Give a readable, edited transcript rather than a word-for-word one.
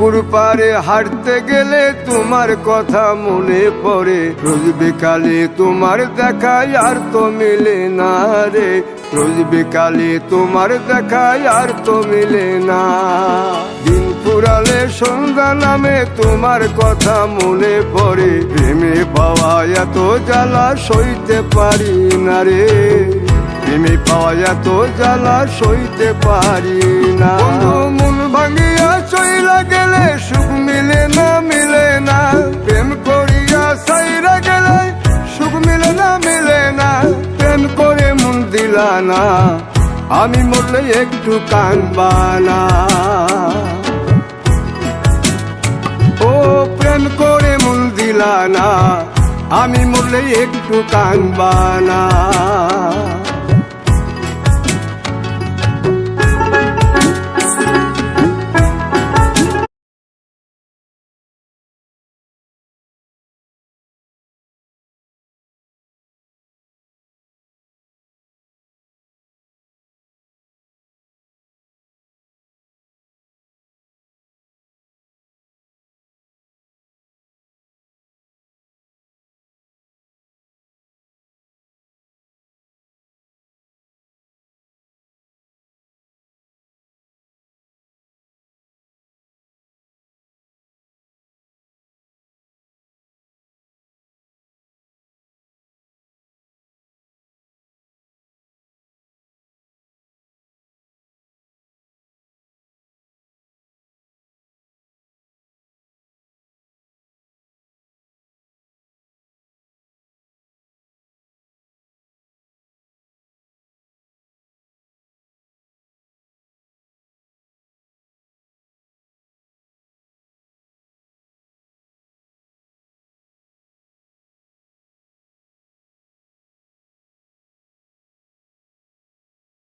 পুকুর পাড়ে হাঁটতে গেলে তোমার কথা মনে পড়ে, রোজ বিকালে তোমার দেখা আর তো মিলে না রে, রোজ বিকালে তোমার দেখা আর তো মিলে না। দিন ফুরালে সন্ধ্যা নামে তোমার কথা মনে পড়ে, প্রেমে পাওয়া এত জ্বালা সইতে পারি না রে, প্রেমে পাওয়া এত জ্বালা সইতে পারি না। মন ভাঙিয়া চইলা গেলে সুখ মিলে না, মিলে না, প্রেম করিয়া সাইরা গেলে সুখ মিলে না, মিলে না, প্রেম করে মন দিলা না, আমি মরলে একটু কানবা না। ও প্রেম করে মন দিলা না, আমি মরলে একটু কানবা না।